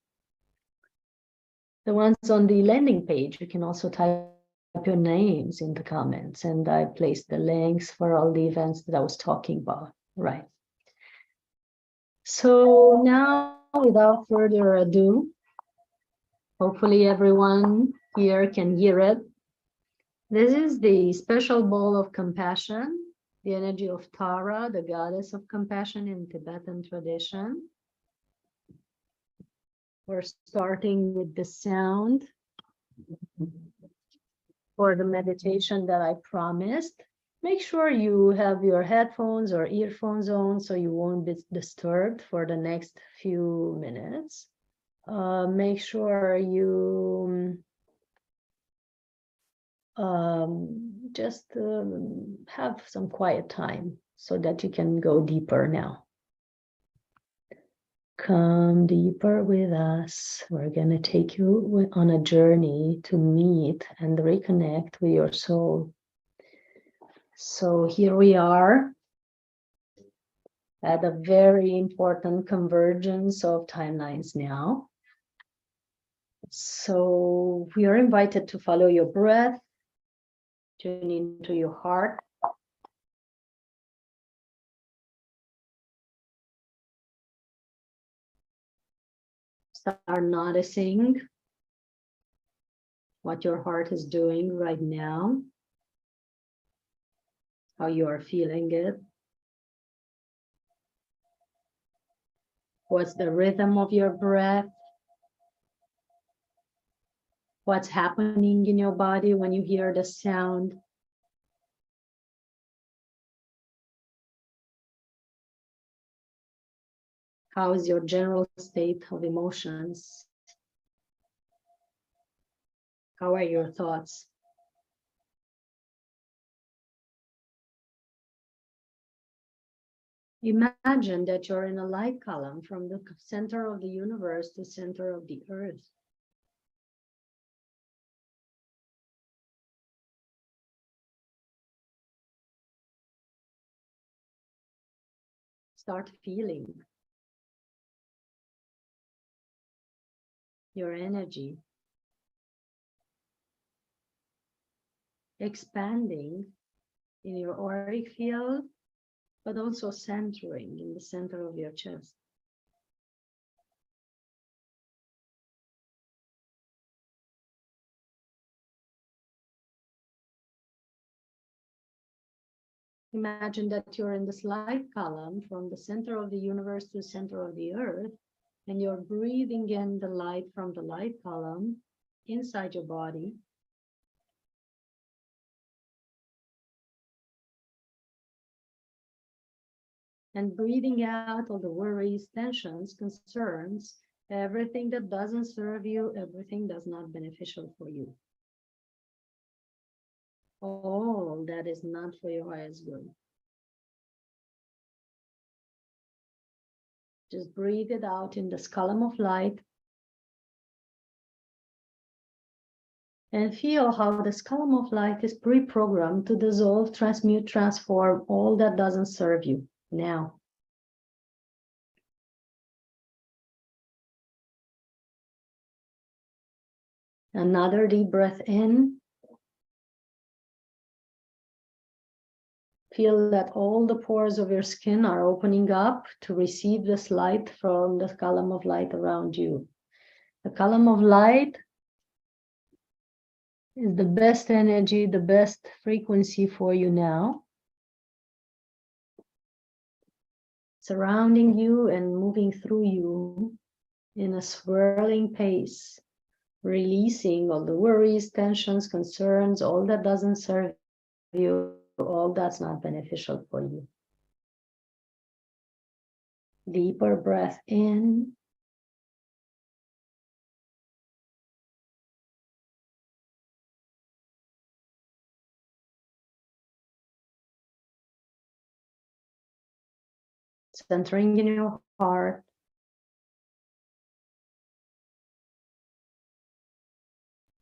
the ones on the landing page, you can also type your names in the comments, and I placed the links for all the events that I was talking about. Right. So now, without further ado, hopefully everyone here can hear it. This is the special bowl of compassion, the energy of Tara, the goddess of compassion in Tibetan tradition. We're starting with the sound for the meditation that I promised. Make sure you have your headphones or earphones on so you won't be disturbed for the next few minutes. Make sure you just have some quiet time so that you can go deeper now. Come deeper with us. We're going to take you on a journey to meet and reconnect with your soul. So here we are at a very important convergence of timelines now. So we are invited to follow your breath, tune into your heart, Start noticing what your heart is doing right now, how you are feeling it. What's the rhythm of your breath? What's happening in your body when you hear the sound? How is your general state of emotions? How are your thoughts? Imagine that you're in a light column from the center of the universe to the center of the earth. Start feeling your energy expanding in your auric field, but also centering in the center of your chest. Imagine that you're in this light column from the center of the universe to the center of the earth, and you're breathing in the light from the light column inside your body. And breathing out all the worries, tensions, concerns, everything that doesn't serve you, everything that's not beneficial for you. All that is not for your highest good. Just breathe it out in this column of light. And feel how this column of light is pre-programmed to dissolve, transmute, transform all that doesn't serve you now. Another deep breath in. Feel that all the pores of your skin are opening up to receive this light from the column of light around you. The column of light is the best energy, the best frequency for you now. Surrounding you and moving through you in a swirling pace, releasing all the worries, tensions, concerns, all that doesn't serve you, all that's not beneficial for you. Deeper breath in. Centering in your heart.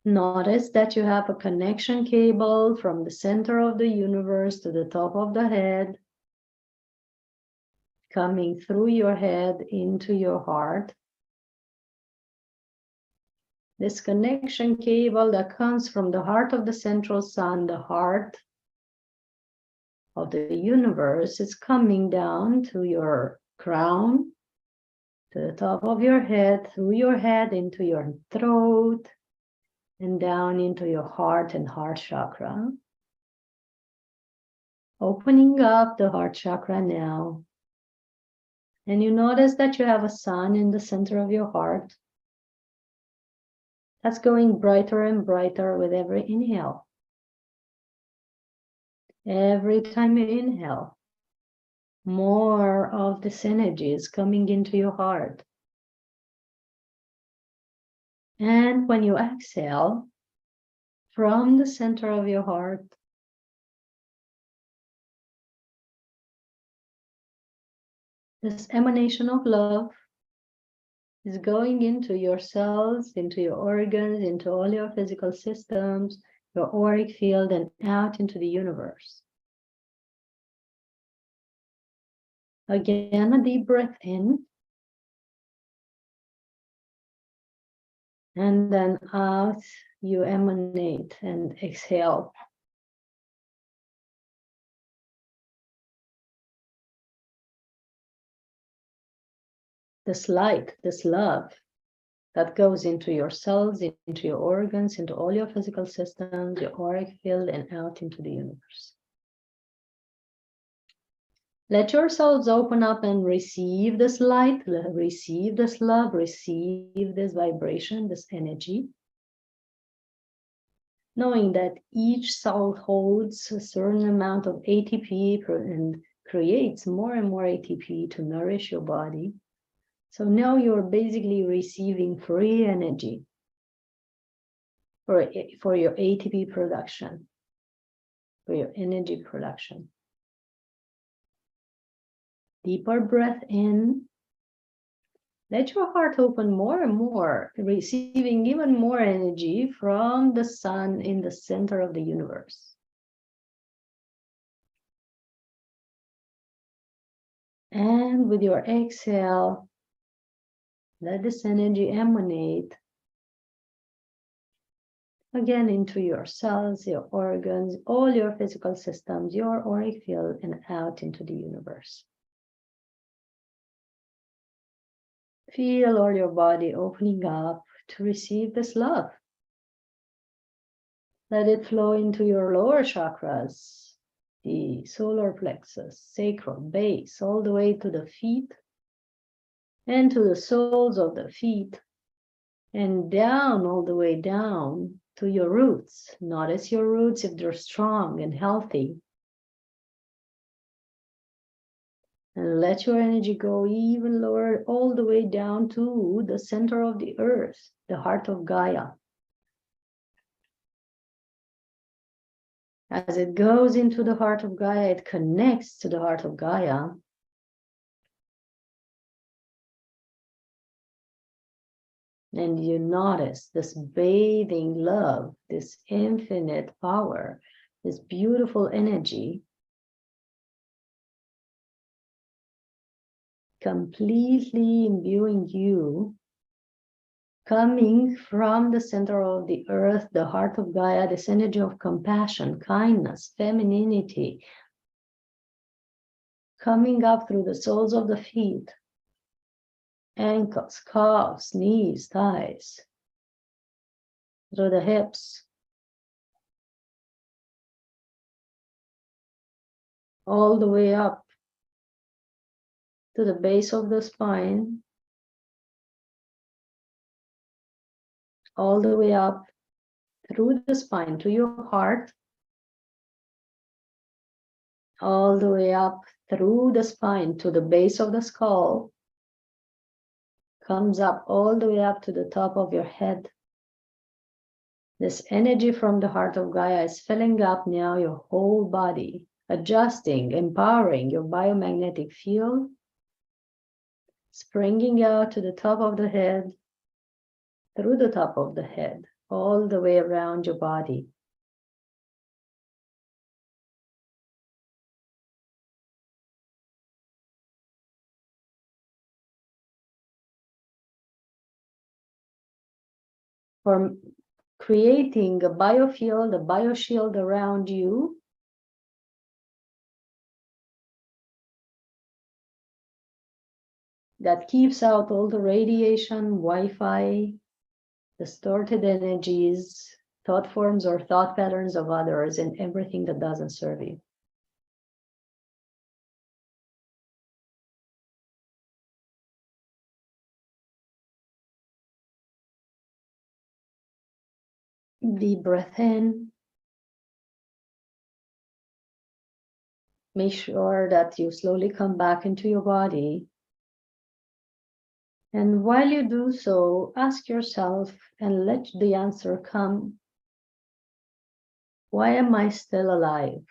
Notice that you have a connection cable from the center of the universe to the top of the head, coming through your head into your heart. This connection cable that comes from the heart of the central sun, the heart of the universe, is coming down to your crown, to the top of your head, through your head into your throat, and down into your heart and heart chakra. Opening up the heart chakra now. And you notice that you have a sun in the center of your heart. That's going brighter and brighter with every inhale. Every time you inhale, more of this energy is coming into your heart. And when you exhale, from the center of your heart, this emanation of love is going into your cells, into your organs, into all your physical systems, your auric field, and out into the universe. Again, a deep breath in. And then out, you emanate and exhale. This light, this love, that goes into your cells, into your organs, into all your physical systems, your auric field, and out into the universe. Let yourselves open up and receive this light, receive this love, receive this vibration, this energy. Knowing that each cell holds a certain amount of ATP and creates more and more ATP to nourish your body. So now you're basically receiving free energy for your ATP production, for your energy production. Deeper breath in. Let your heart open more and more, receiving even more energy from the sun in the center of the universe. And with your exhale, let this energy emanate again into your cells, your organs, all your physical systems, your auric field, and out into the universe. Feel all your body opening up to receive this love. Let it flow into your lower chakras, the solar plexus, sacral, base, all the way to the feet, and to the soles of the feet, and down, all the way down to your roots. Notice your roots if they're strong and healthy. And let your energy go even lower, all the way down to the center of the earth, the heart of Gaia. As it goes into the heart of Gaia, it connects to the heart of Gaia. And you notice this bathing love, this infinite power, this beautiful energy completely imbuing you, coming from the center of the earth, the heart of Gaia, this energy of compassion, kindness, femininity, coming up through the soles of the feet, ankles, calves, knees, thighs, through the hips, all the way up to the base of the spine, all the way up through the spine to your heart, all the way up through the spine to the base of the skull, comes up all the way up to the top of your head. This energy from the heart of Gaia is filling up now your whole body, adjusting, empowering your biomagnetic field, springing out to the top of the head, through the top of the head, all the way around your body. For creating a biofield, a bioshield around you, that keeps out all the radiation, Wi-Fi, distorted energies, thought forms or thought patterns of others, and everything that doesn't serve you. Deep breath in. Make sure that you slowly come back into your body. And while you do so, ask yourself and let the answer come. Why am I still alive?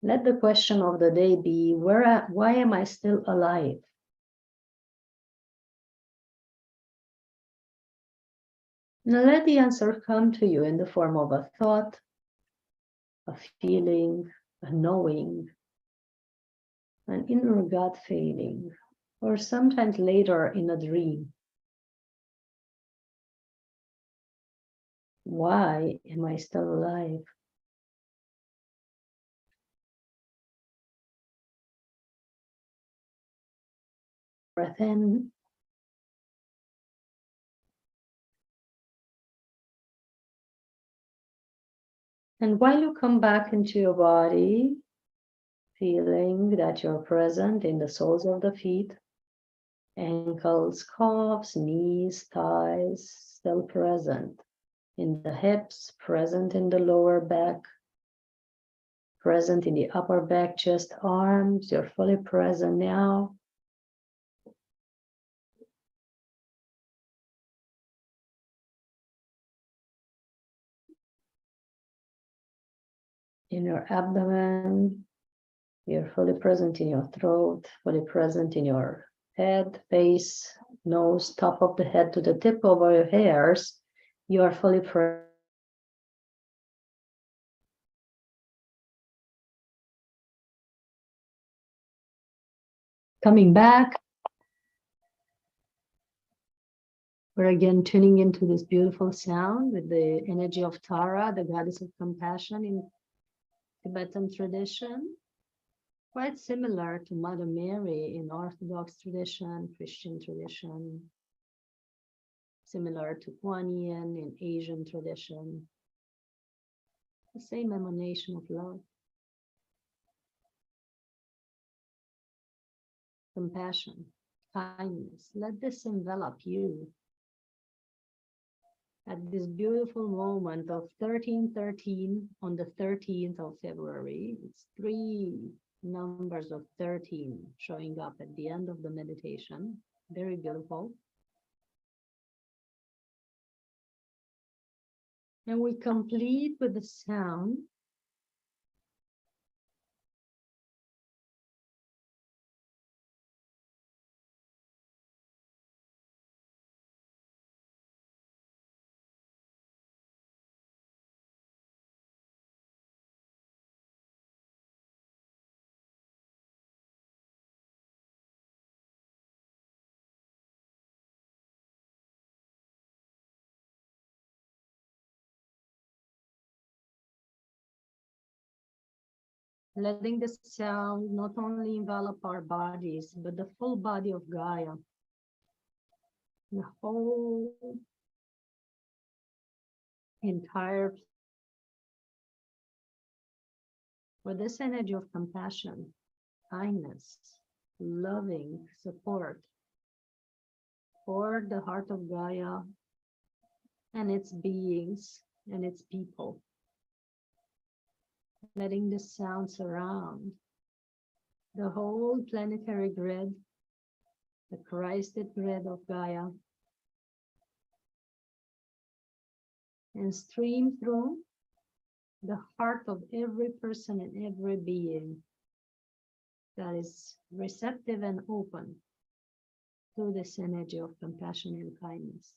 Let the question of the day be, why am I still alive? Now let the answer come to you in the form of a thought, a feeling, a knowing, an inner gut feeling, or sometimes later in a dream. Why am I still alive? breath in. And while you come back into your body, feeling that you're present in the soles of the feet, ankles, calves, knees, thighs, still present in the hips, present in the lower back, present in the upper back, chest, arms. You're fully present now. In your abdomen, you're fully present in your throat, fully present in your head, face, nose, top of the head to the tip of your hairs. You are fully present. Coming back, we're again tuning into this beautiful sound with the energy of Tara, the goddess of compassion in Tibetan tradition. Quite similar to Mother Mary in Orthodox tradition, Christian tradition, similar to Kuan Yin in Asian tradition. The same emanation of love. Compassion, kindness. Let this envelop you. At this beautiful moment of 1313 on the 13th of February, it's 3 numbers of 13 showing up at the end of the meditation. Very beautiful. And we complete with the sound. Letting the sound not only envelop our bodies, but the full body of Gaia. The whole entire, with this energy of compassion, kindness, loving support for the heart of Gaia and its beings and its people. Letting the sound surround the whole planetary grid, the Christed grid of Gaia, and stream through the heart of every person and every being that is receptive and open to this energy of compassion and kindness.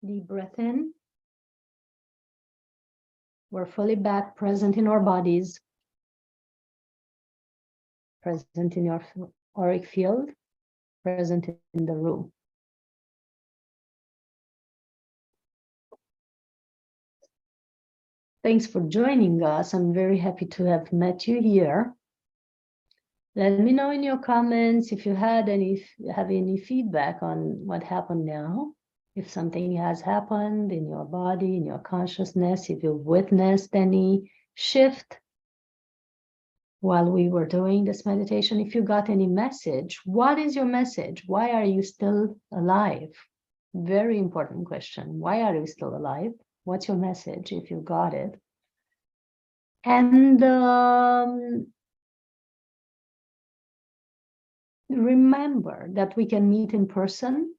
Deep breath in. We're fully back, present in our bodies, present in your auric field, present in the room. Thanks for joining us. I'm very happy to have met you here. Let me know in your comments if you have any feedback on what happened now. If something has happened in your body, in your consciousness, if you witnessed any shift while we were doing this meditation, if you got any message, what is your message? Why are you still alive? Very important question. Why are you still alive? What's your message if you got it? And remember that we can meet in person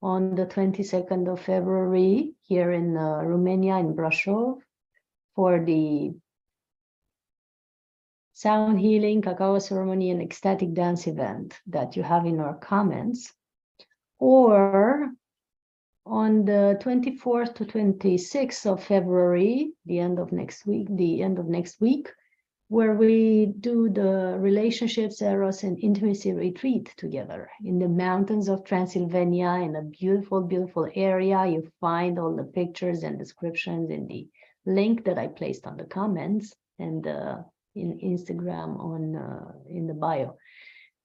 on the 22nd of February here in Romania, in Brașov, for the sound healing, cacao ceremony, and ecstatic dance event that you have in our comments. Or On the 24th to 26th of February, the end of next week, where we do the relationships, eros, and intimacy retreat together in the mountains of Transylvania, in a beautiful, beautiful area. You find all the pictures and descriptions in the link that I placed on the comments and in Instagram in the bio.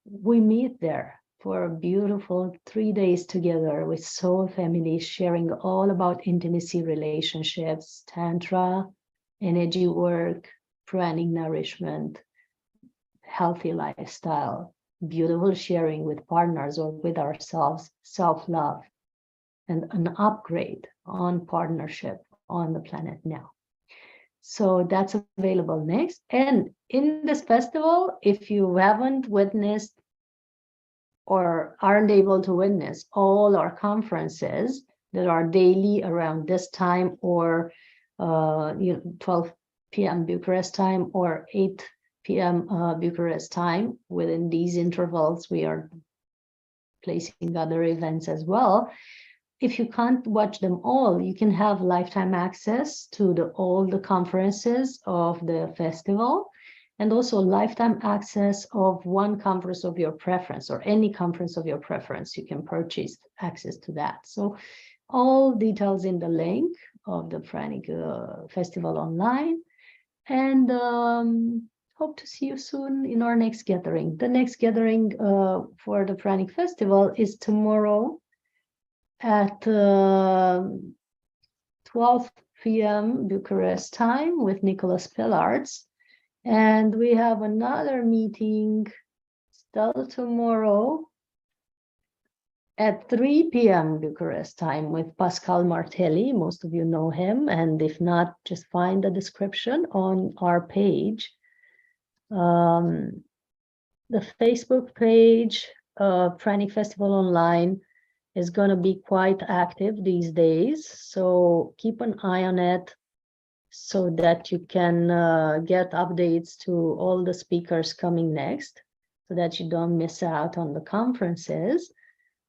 We meet there for a beautiful 3 days together with soul families, sharing all about intimacy, relationships, tantra, energy work, pranic nourishment, healthy lifestyle, beautiful sharing with partners or with ourselves, self-love, and an upgrade on partnership on the planet now. So that's available next. And in this festival, if you haven't witnessed or aren't able to witness all our conferences that are daily around this time, or 12 p.m. Bucharest time or 8 p.m. Bucharest time, within these intervals we are placing other events as well. If you can't watch them all, you can have lifetime access to all the conferences of the festival, and also lifetime access of one conference of your preference, or any conference of your preference. You can purchase access to that. So all details in the link of the Pranic Festival online. And hope to see you soon in our next gathering. The next gathering for the Pranic Festival is tomorrow at 12 p.m. Bucharest time with Nicholas Pillards. And we have another meeting still tomorrow at 3 p.m. Bucharest time with Pascal Martelli. Most of you know him, and if not, just find the description on our page. The Facebook page, Pranic Festival Online, is going to be quite active these days, so keep an eye on it so that you can get updates to all the speakers coming next, so that you don't miss out on the conferences.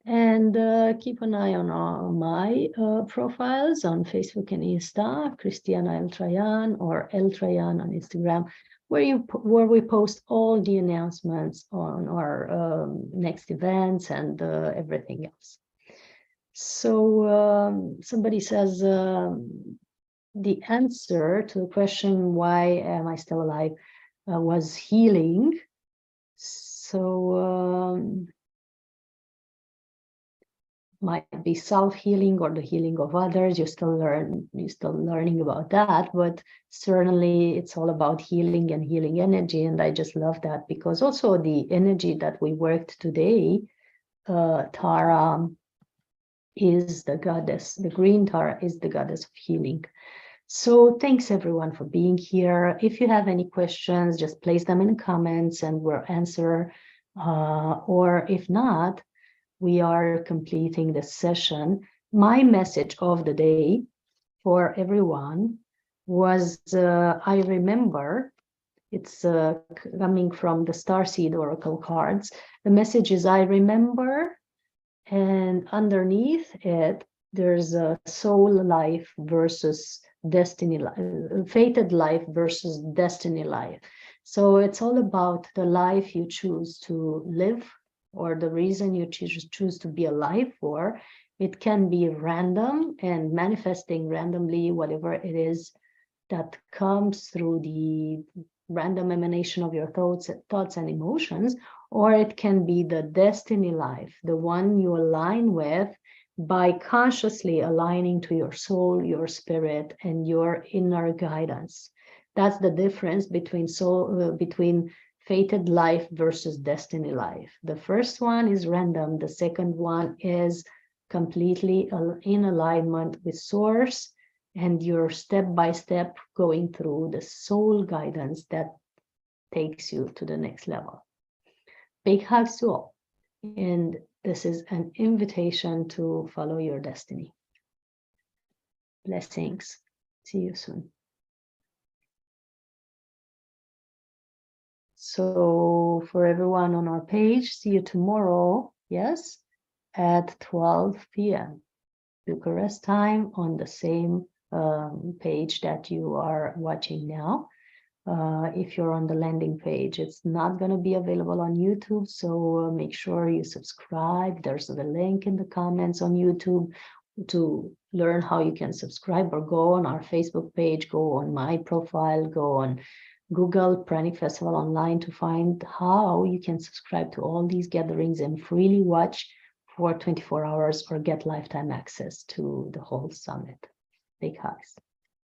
And keep an eye on my profiles on Facebook and Insta, Christiana ELTRAYAN or ELTRAYAN on Instagram, where we post all the announcements on our next events and everything else. So somebody says the answer to the question, why am I still alive, was healing. So might be self-healing or the healing of others. You're still learning about that, but certainly it's all about healing and healing energy. And I just love that, because also the energy that we worked today, Tara is the goddess, the green Tara is the goddess of healing. So thanks everyone for being here. If you have any questions, just place them in the comments and we'll answer. Or if not, we are completing the session. My message of the day for everyone was, I remember, it's coming from the Starseed Oracle cards. The message is, I remember, and underneath it, there's a soul life versus destiny life, fated life versus destiny life. So it's all about the life you choose to live, or the reason you choose to be alive for. It can be random and manifesting randomly, whatever it is that comes through the random emanation of your thoughts and emotions, or it can be the destiny life, the one you align with by consciously aligning to your soul, your spirit, and your inner guidance. That's the difference between between fated life versus destiny life. The first one is random. The second one is completely in alignment with source, and you're step by step going through the soul guidance that takes you to the next level. Big hugs to all. And this is an invitation to follow your destiny. Blessings. See you soon. So for everyone on our page, see you tomorrow, yes, at 12 p.m. Bucharest time on the same page that you are watching now. If you're on the landing page, it's not going to be available on YouTube, so make sure you subscribe. There's the link in the comments on YouTube to learn how you can subscribe, or go on our Facebook page, go on my profile, go on Google Pranic Festival Online to find how you can subscribe to all these gatherings and freely watch for 24 hours or get lifetime access to the whole summit. Big hugs.